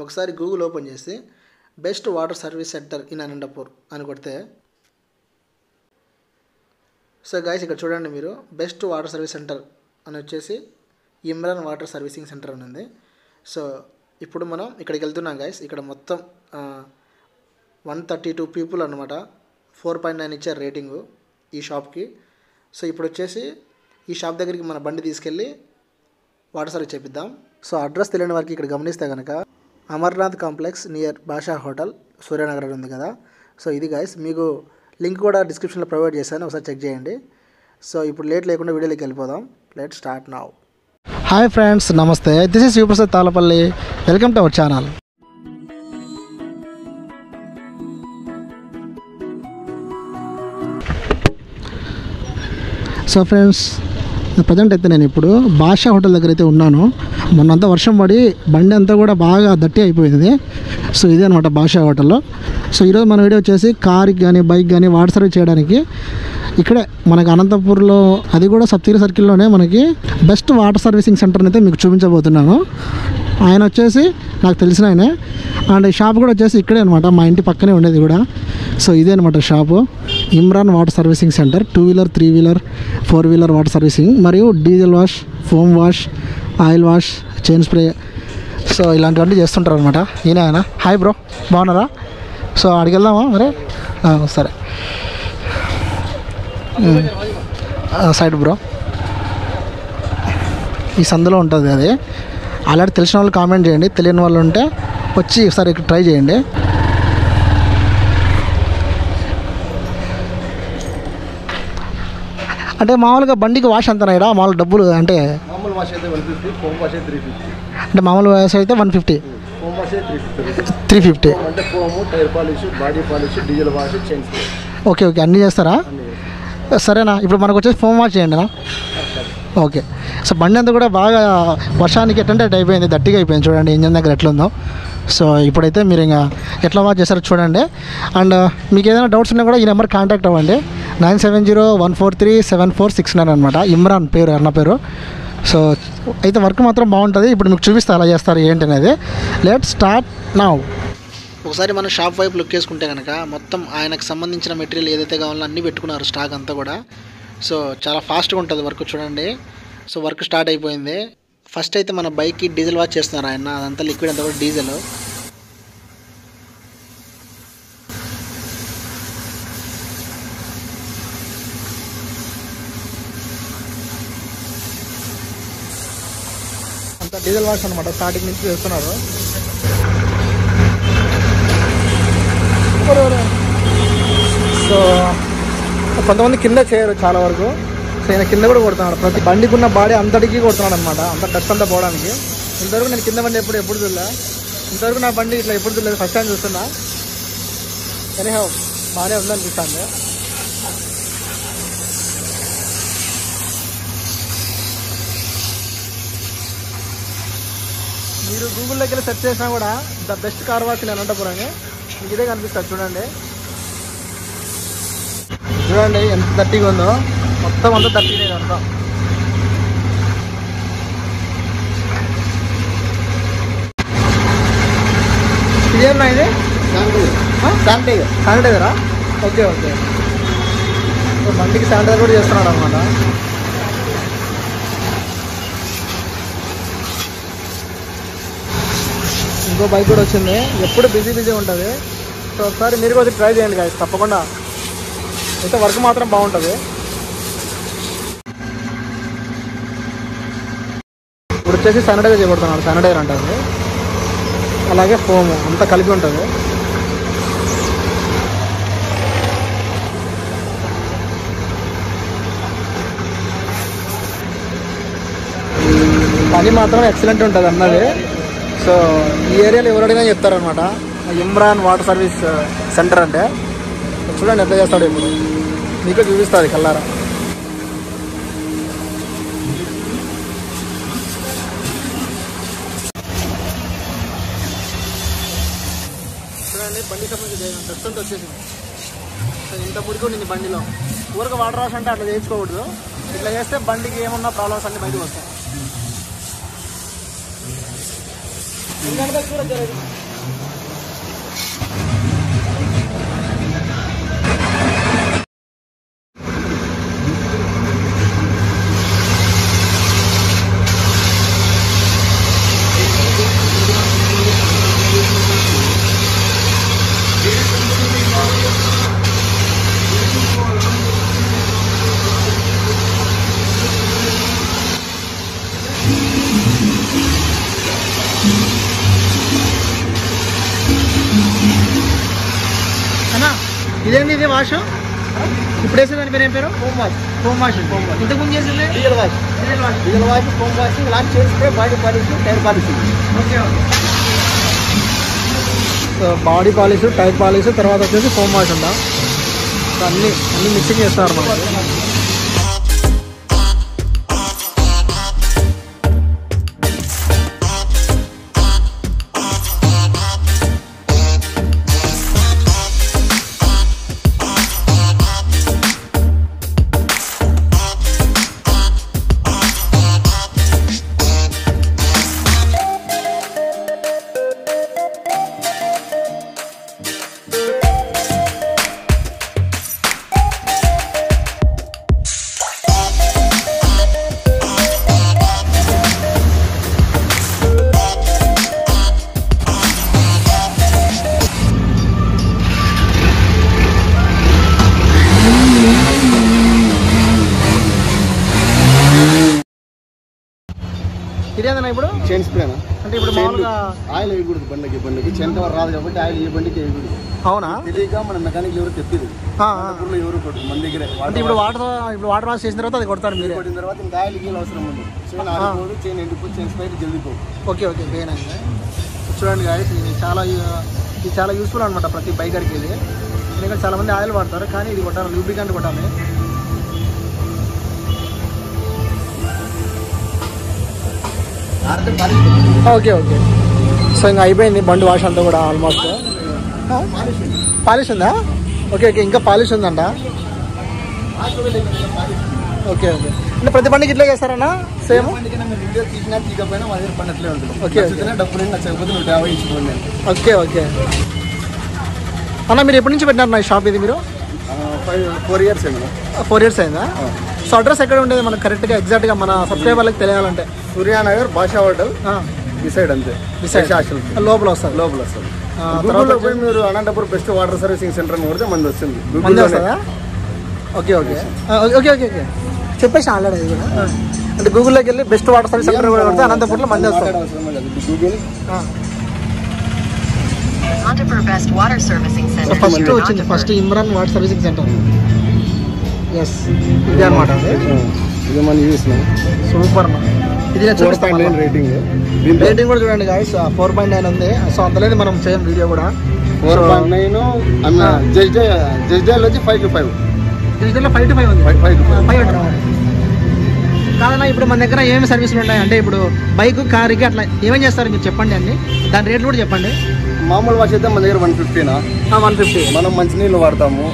ఒకసారి Google open చేసి best water service centre in Anantapur అని కొడితే, సో గైస్ ఇక్కడ చూడండి మీరు, బెస్ట్ వాటర్ సర్వీస్ సెంటర్ అని వచ్చేసి ఇమ్రాన్ వాటర్ సర్వీసింగ్ సెంటర్ అని ఉంది. సో ఇప్పుడు మనం ఇక్కడికి వెళ్తున్నాం గైస్. ఇక్కడ మొత్తం 132 పీపుల్ అనమాట, 4.9 ఇచ్చారు రేటింగు ఈ షాప్కి. సో ఇప్పుడు వచ్చేసి ఈ షాప్ దగ్గరికి మన బండి తీసుకెళ్ళి వాటర్ సర్వీస్ చేపిద్దాం. సో అడ్రస్ తెలియని వారికి ఇక్కడ గమనిస్తే కనుక అమర్నాథ్ కాంప్లెక్స్ నియర్ బాషా హోటల్ సూర్యనగర్ ఉంది కదా. సో ఇది గైస్, మీకు లింక్ కూడా డిస్క్రిప్షన్లో ప్రొవైడ్ చేశాను, ఒకసారి చెక్ చేయండి. సో ఇప్పుడు లేట్ లేకుండా వీడియోలోకి వెళ్ళిపోదాం. Let start now. Hi friends, నమస్తే. This is Shivaprasad Thallapalli. Welcome to our channel. So friends, present అయితే నేను ఇప్పుడు బాషా హోటల్ దగ్గర అయితే ఉన్నాను. మొన్నంతా వర్షం పడి బండి అంతా కూడా బాగా దట్టి అయిపోయింది. సో ఇదే అనమాట బాషా హోటల్లో. సో ఈరోజు మన వీడియో వచ్చేసి కార్కి కానీ బైక్ కానీ వాటర్ సర్వీస్ చేయడానికి ఇక్కడే మనకి అనంతపూర్లో, అది కూడా సప్తగిరి సర్కిల్లోనే మనకి బెస్ట్ వాటర్ సర్వీసింగ్ సెంటర్ని అయితే మీకు చూపించబోతున్నాను. ఆయన వచ్చేసి నాకు తెలిసిన ఆయనే, అండ్ ఈ షాప్ కూడా వచ్చేసి ఇక్కడే అనమాట, మా ఇంటి పక్కనే ఉండేది కూడా. సో ఇదే అనమాట shop, Imran water servicing centre. 2 wheeler 3 wheeler 4 wheeler water servicing మరియు diesel wash, foam wash, oil wash, chain spray, so ఇలాంటివన్నీ చేస్తుంటారు అనమాట. ఈయన ఆయన. హాయ్ బ్రో, బాగున్నారా? సో అడిగి వెళ్దామా మరి? సరే, సైడ్ బ్రో, ఈ సందులో ఉంటుంది అది. ఆల్రెడీ తెలిసిన వాళ్ళు కామెంట్ చేయండి, తెలియని వాళ్ళు ఉంటే వచ్చి ఒకసారి ట్రై చేయండి. అంటే మామూలుగా బండికి వాష్ అంతనా ఇక్కడ మామూలు డబ్బులు? అంటే మామూలు వాష్ అయితే 150, ఫోమ్ వాష్ అయితే 350. అంటే మామూలు వాష్ అయితే 150, ఫోమ్ వాష్ అయితే 350. అంటే foam, tyre polish, body polish, diesel wash, chain spray. Okay okay, అన్నీ చేస్తారా? సరేనా, ఇప్పుడు మనకు వచ్చేసి ఫోమ్ వాష్ చేయండి నా. ఓకే. సో బండి అంతా కూడా బాగా వర్షానికి ఎట్టంటే అయిపోయింది, దట్టిగా అయిపోయింది. చూడండి ఇంజన్ దగ్గర ఎట్లా ఉందో. సో ఇప్పుడైతే మీరు ఇంకా ఎట్లా వాచ్ చేస్తారో చూడండి. అండ్ మీకు ఏదైనా డౌట్స్ ఉన్నా కూడా ఈ నెంబర్ కాంటాక్ట్ అవ్వండి. 9701437469 అనమాట. ఇమ్రాన్ పేరు, అన్న పేరు. సో అయితే వర్క్ మాత్రం బాగుంటుంది. ఇప్పుడు మీకు చూపిస్తా ఎలా చేస్తారు ఏంటి అనేది. Let start now. ఒకసారి మనం షాప్ వైపు లుక్ వేసుకుంటే కనుక మొత్తం ఆయనకు సంబంధించిన మెటీరియల్ ఏదైతే కావాలో అన్నీ పెట్టుకున్నారు, స్టాక్ అంతా కూడా. సో చాలా ఫాస్ట్గా ఉంటుంది వర్క్ చూడండి. సో వర్క్ స్టార్ట్ అయిపోయింది. ఫస్ట్ అయితే మన బైక్కి డీజిల్ వాష్ చేస్తున్నారు ఆయన. అదంతా లిక్విడ్ అంతా కూడా డీజిల్. అంతా డీజిల్ వాష్ అనమాట, స్టార్టింగ్ నుంచి చేస్తున్నారు. సో కొంతమంది కింద చేయరు చాలా వరకు. సో నేను కింద కూడా కొడుతున్నాడు, ప్రతి బండికి ఉన్న బాడీ అంతటికి కొడుతున్నాడు అనమాట, అంత డస్ట్ అంతా పోవడానికి. ఇంతవరకు నేను కింద బండి ఎప్పుడు చూడలే. ఇంతవరకు నా బండి ఇట్లా ఎప్పుడు చూడలేదు, ఫస్ట్ టైం చూస్తున్నా. ఎనీహౌ బాగానే ఉందనిపిస్తుంది. మీరు గూగుల్లోకి వెళ్ళి సెర్చ్ చేసినా కూడా the best car wash in Anantapuram అని మీకు ఇదే కనిపిస్తుంది. చూడండి చూడండి ఎంత దట్టిగా ఉందో, మొత్తం అంతా దట్టిగా అంతా. ఇదేనా ఇది? శానిటైజరా? Okay okay. సో బండికి శానిటైజర్ కూడా చేస్తున్నాడు అనమాట. ఇంకో బైక్ కూడా వచ్చింది, ఎప్పుడు బిజీ ఉంటుంది. సో ఒకసారి మీరు కూడా ట్రై చేయండి గాయస్, తప్పకుండా. అయితే వర్క్ మాత్రం బాగుంటుంది. ఇప్పుడు వచ్చేసి శానిటైజర్ చేయబడుతున్నాడు, శానిటైజర్ అంటుంది. అలాగే ఫోము అంతా కలిపి ఉంటుంది. పని మాత్రం ఎక్సలెంట్ ఉంటుంది అన్నది. సో ఈ ఏరియాలో ఎవరు అడిగినా చెప్తారనమాట, ఇమ్రాన్ వాటర్ సర్వీస్ సెంటర్ అంటే. చూడండి ఎంత చేస్తాడు, ఇప్పుడు మీకు చూపిస్తుంది కల్లారా. చూడండి బండి సంబంధించి డస్ట్ అంతా వచ్చేసింది. సో ఇంత మురికి ఉంది బండిలో. ఊరికి వాటర్ వాష్ అంటే అట్లా చేయించుకోకూడదు. ఇట్లా చేస్తే బండికి ఏమన్నా ప్రాబ్లమ్స్ అన్నీ బయటకు వస్తాయి. ఇదేంటి ఇది వాష్ ఇప్పుడు వేసేదాని పేరు ఏం పేరు ఫోమ్ వాష్ ఇంతకు ముందు చేసింది diesel wash foam wash launch చేస్తే body polish tyre polish okay so body polish tyre polish తర్వాత వచ్చేసి ఫోమ్ వాష్ ఉందా సో అన్నీ మిక్సింగ్ చేస్తారు మనకి ఇదేనా ఇప్పుడు చైన్ స్ప్రేనా అంటే ఇప్పుడు మామూలుగా ఆయిల్ వేయకూడదు బండికి చైన్ కవర్ రాదు కాబట్టి ఆయిల్ ఏ బండికి వేయకూడదు. అవునా? తెలియక మన మెకానిక్ ఎవరు తెప్పిదు ఎవరు కొట్టు మన దగ్గర. అంటే ఇప్పుడు వాటర్ వాష్ చేసిన తర్వాత అది కొడతారు మీరు? కొట్టిన తర్వాత ఇంకా ఆయిల్ గీలు అవసరం ఉంది. చైన్ ఆడిపోదు, చైన్ ఎండిపోదు, చైన్ స్పైట్ జల్దిపోదు. ఓకే ఓకే బేనా. చూడండి గాయస్ ఇది చాలా యూస్ఫుల్ అనమాట ప్రతి బైకర్కి ఇది. ఎందుకంటే చాలామంది ఆయిల్ వాడతారు కానీ ఇది కొట్టాలి, లూబ్రికెంట్ కొట్టాలి. ఓకే ఓకే సో ఇంకా అయిపోయింది బండి వాష్ అంతా కూడా ఆల్మోస్ట్. పాలిష్ ఉందా? ఓకే ఓకే ఇంకా పాలిష్ ఉందంట. ఓకే ఓకే అంటే ప్రతి బండికి ఇట్లా చేస్తారన్నా సేమ్? ఓకే ఓకే ఓకే అన్న మీరు ఎప్పటి నుంచి పెట్టినారు నా షాప్ ఇది? మీరు 4 years అయిందా? 4 years అయిందా? సో అడ్రస్ ఎక్కడ ఉండేది మనకు కరెక్ట్గా ఎగ్జాక్ట్గా మన సబ్స్క్రైబర్లకు తెలియాలంటే? సూర్యానగర్ భాషా హోటల్ డిసైడ్ అంతే. లోపల వస్తుంది. గూగుల్లో పోయి మీరు Anantapur best water servicing centre అని కొడితే మంది వస్తుంది. మంది వస్తుందా? Okay okay okay okay okay చెప్పేసి ఆల్రెడీ అది కూడా. అంటే గూగుల్లోకి వెళ్ళి బెస్ట్ వాటర్ సర్వీస్ సెంటర్ కూడా కొడితే అనంతపూర్లో మంది వస్తారు. ఫస్ట్ వచ్చింది first Imran water servicing centre. Yes ఇది అనమాట. ఇది మనం చూసినాం. సూపర్ అన్న. ఇది రేటింగ్ కూడా చూడండి గాయస్ 4.9 ఉంది. సో అంతలేదు మనం చేయం వీడియో కూడా. 4.9 జడ్జైల్ వచ్చి 5 to 5. డిజిటల్లో 5 to 5 ఉంది. 5 కాదన్నా ఇప్పుడు మన దగ్గర ఏమేమి సర్వీసులు ఉన్నాయి అంటే ఇప్పుడు బైక్ కార్కి అట్లా ఏమేమి చేస్తారు మీరు చెప్పండి అండి, దాని రేట్లు కూడా చెప్పండి. మామూలు వాష్ అయితే మన దగ్గర 150. 150. మనం మంచినీళ్ళు వాడతాము,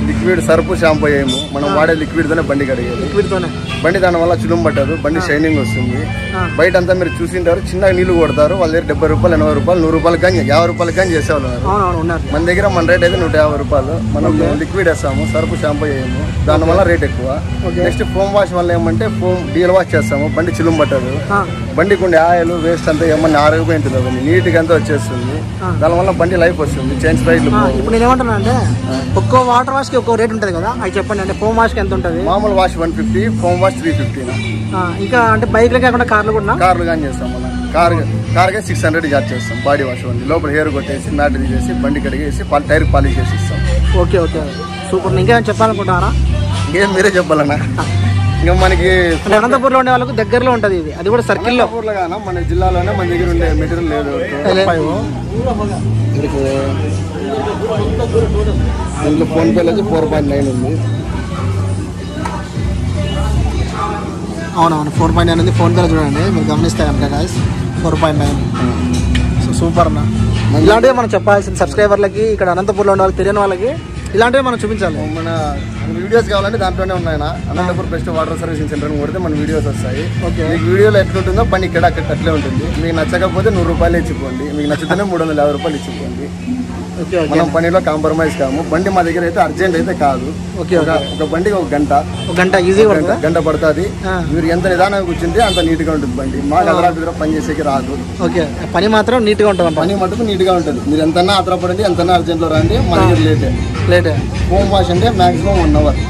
లిక్విడ్ సర్పు షాంపూ వేయము. మనం వాడే లిక్విడ్ తోనే బండి కడిగేది. లిక్విడ్ తోనే బండి దాని వల్ల చులుం పట్టదు, బండి షైనింగ్ వస్తుంది. బయట అంతా మీరు చూసింటారు చిన్నగా నీళ్లు కొడతారు, వాళ్ళ దగ్గర 70 రూపాయలు 80 రూపాయలు 100 రూపాయలు కానీ 50 రూపాయలు కానీ చేసేవాళ్ళు. మన దగ్గర మన రేట్ అయితే 150 రూపాయలు. మనం లిక్విడ్ వేస్తాము, సర్పు షాంపూ వేయము, దానివల్ల రేట్ ఎక్కువ. నెక్స్ట్ ఫోమ్ వాష్ వల్ల ఏమంటే డీజిల్ వాష్ చేస్తాము, బండి చిలుం పట్టదు, బండికి ఉండే ఆయిల్ వేస్ట్ అంతా ఏమన్నా ఆరోగ్యం ఉంటుంది, నీట్గా అంతా వచ్చేస్తుంది. దానివల్ల బండి లైఫ్ వస్తుంది. Chain Sprite. ఇప్పుడు నేను ఏమంటున్నా అంటే ఒక్కో వాటర్ వాష్ కి ఒక్కో రేట్ ఉంటుంది కదా, అది చెప్పండి. అంటే ఫోమ్ వాష్ కి ఎంత ఉంటుంది? మామూలు వాష్ 150, ఫోమ్ వాష్ 350. ఇంకా అంటే బైక్లు కాకుండా కార్లు కూడా? కార్లు కానీ చేస్తాం. మనం కార్గా 600 చార్జ్ చేస్తాం. బాడీ వాష్ ఉంది, లోపల హెయిర్ కొట్టేసి మ్యాట్ తీసేసి బండి కడిగేసి టైర్ పాలిష్ చేసి ఇస్తాం. Okay okay super. ఇంకేమైనా చెప్పాలనుకుంటారా? ఇంకేం మీరే చెప్పాలన్నా. ఇంకా మనకి అనంతపూర్లో ఉండే వాళ్ళకు దగ్గరలో ఉంటుంది ఇది, అది కూడా సర్కిల్లో. మన జిల్లాలోనే మన దగ్గర ఉండే మెటీరియల్ లేదు. దీంట్లో ఫోన్ పేలో 4.9 ఉంది. అవునవును 4.9 ఉంది ఫోన్ పేలో. చూడండి మీరు గమనిస్తే కనుక గాయస్ 4.9. సో సూపర్ అన్న. ఇలాంటివి మనం చెప్పాల్సింది సబ్స్క్రైబర్లకి, ఇక్కడ అనంతపూర్లో ఉన్న వాళ్ళకి, తెలియని వాళ్ళకి ఇలాంటివి మనం చూపించాలి. మన వీడియోస్ కావాలంటే దాంట్లోనే ఉన్నాయి. Anantapur best water servicing centre కొడితే మన వీడియోస్ వస్తాయి. మీకు వీడియోలో ఎట్లుంటుందో బండి ఇక్కడ అట్లే ఉంటుంది. మీకు నచ్చకపోతే 100 రూపాయలు ఇచ్చిపోండి, మీకు నచ్చితేనే 350 రూపాయలు ఇచ్చిపోండి. మనం పనిలో కాంప్రమైజ్ కాము. బండి మా దగ్గర అయితే అర్జెంట్ అయితే కాదు. ఒక బండికి ఒక గంట ఈజీగా గంట పడుతుంది. మీరు ఎంత నిదానంగా కూర్చుంటే అంత నీట్ గా ఉంటుంది బండి. మాకు అదరా పని చేసేకి రాదు. పని మాత్రం నీట్ గా ఉంటుంది. పని మటుకు నీట్ గా ఉంటుంది. మీరు ఎంతన్నా ఆధారపడండి, ఎంతన్నా అర్జెంట్ లో రండి. మా దగ్గర లేటే హోమ్ వాష్ అంటే మాక్సిమం 1 అవర్.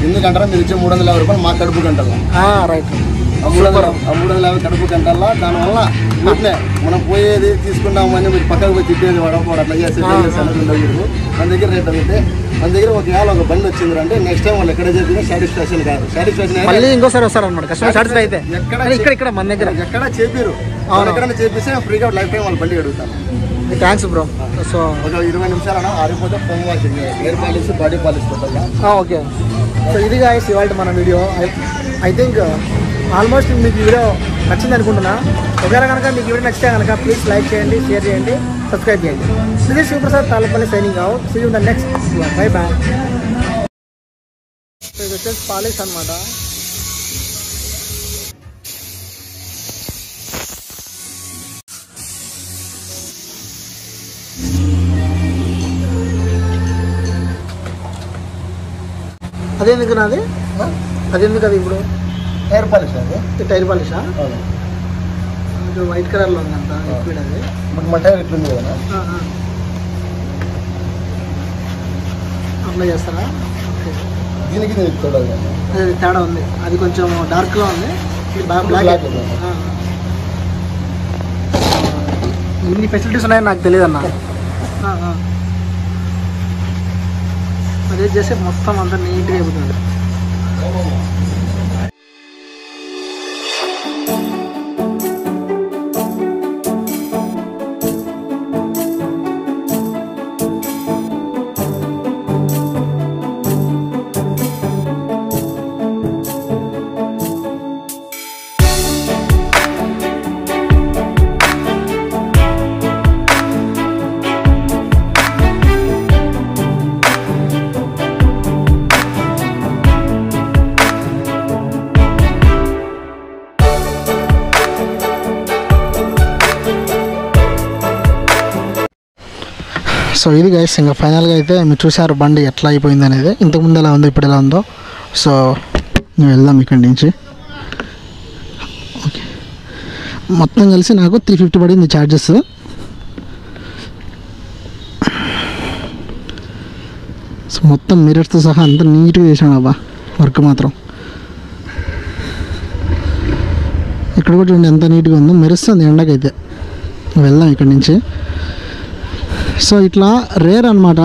ఎందుకంటారా మీరు ఇచ్చే 350 రూపాయలు మా కడుపు గంటల్లో. రైట్. 350 కడుపు గంటల్లో. దానివల్ల వీటినే మనం పోయేది తీసుకున్నామని మీరు పక్కకు పోయి తిట్టేది వాడకపోవడం అట్లా చేసేది ఉండదు. మన దగ్గర రేట్ అయితే మన దగ్గర ఒకవేళ ఒక బండి వచ్చింది అంటే నెక్స్ట్ టైం వాళ్ళు ఎక్కడ చెప్పినా సాటిస్ఫాక్షన్ కాదు. సాటిస్ఫాక్షన్ ఇంకోసారి వస్తారన్నమాట. ఎక్కడ మన దగ్గర ఎక్కడ చేపిరు, ఎక్కడైనా చేపిస్తే ఫ్రీగా లైఫ్ టైం వాళ్ళ బండి అడుగుతాను. Thanks bro. సో ఒక 20 నిమిషాలు ఆరిపోతే foam wash hair polish body polish పెట్టాలా. ఓకే. సో ఇది గాయ్స్ ఇవాళ మన వీడియో. ఐ థింక్ ఆల్మోస్ట్ మీకు వీడియో నచ్చింది అనుకుంటున్నా. ఒకవేళ కనుక మీకు వీడియో నచ్చితే కనుక ప్లీజ్ లైక్ చేయండి, షేర్ చేయండి, సబ్స్క్రైబ్ చేయండి. ఇది Shivaprasad Tallapalli signing out. See you in the next vlog. Bye bye. ఇది వచ్చేసి పాలిష్ అనమాట. అదెందుకు నాది? అదెందుకు అది ఇప్పుడు హెయిర్ పాలిష్? అది టైర్ పాలిషా? వైట్ కలర్ లో ఉందంట లిక్విడ్. అది మన టైర్ ఎట్లుంది కదా అప్లై చేస్తారా? దీనికి తేడా ఉంది. అది కొంచెం డార్క్ గా ఉంది, బ్లాక్. ఇన్ని ఫెసిలిటీస్ ఉన్నాయని నాకు తెలియదు అన్న. అదే చేస్తే మొత్తం అంతా నీట్గా అయిపోతుంది. సో ఇది గైస్ ఇంకా ఫైనల్గా అయితే మీరు చూసారు బండి ఎట్లా అయిపోయింది అనేది. ఇంతకుముందు ఎలా ఉందో ఇప్పుడు ఎలా ఉందో. సో మేము వెళ్దాం ఇక్కడి నుంచి. ఓకే, మొత్తం కలిసి నాకు 350 పడింది ఛార్జెస్. సో మొత్తం మిరర్స్తో సహా అంత నీట్గా చేశాను అబ్బా వర్క్ మాత్రం. ఇక్కడ కూడా చూడండి ఎంత నీట్గా ఉందో, మెరుస్తుంది ఎండకైతే. వెళ్దాం ఇక్కడి నుంచి. సో ఇట్లా రేర్ అనమాట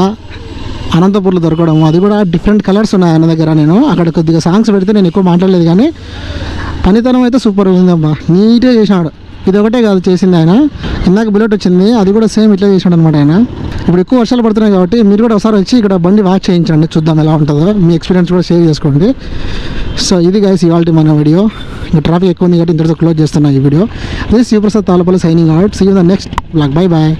అనంతపూర్లో దొరకడం. అది కూడా డిఫరెంట్ కలర్స్ ఉన్నాయి ఆయన దగ్గర. నేను అక్కడ కొద్దిగా సాంగ్స్ పెడితే నేను ఎక్కువ మాట్లాడలేదు, కానీ పనితనం అయితే సూపర్ ఉందమ్మా. నీట్గా చేశాడు. ఇది ఒకటే కాదు చేసింది ఆయన. ఇందాక బుల్లెట్ వచ్చింది, అది కూడా సేమ్ ఇట్లా చేశాడు అనమాట ఆయన. ఇప్పుడు ఎక్కువ వర్షాలు పడుతున్నాయి కాబట్టి మీరు కూడా ఒకసారి వచ్చి ఇక్కడ బండి వాచ్ చేయించండి, చూద్దాం ఎలా ఉంటుందో. మీ ఎక్స్పీరియన్స్ కూడా షేర్ చేసుకోండి. సో ఇది గైస్ ఇవాళ మన వీడియో. ఇంకా ట్రాఫిక్ ఎక్కువ ఉంది కాబట్టి ఇంతటితో క్లోజ్ చేస్తున్నా ఈ video. This Shivaprasad Tallapalli signing out. See you in the next vlog. Bye bye.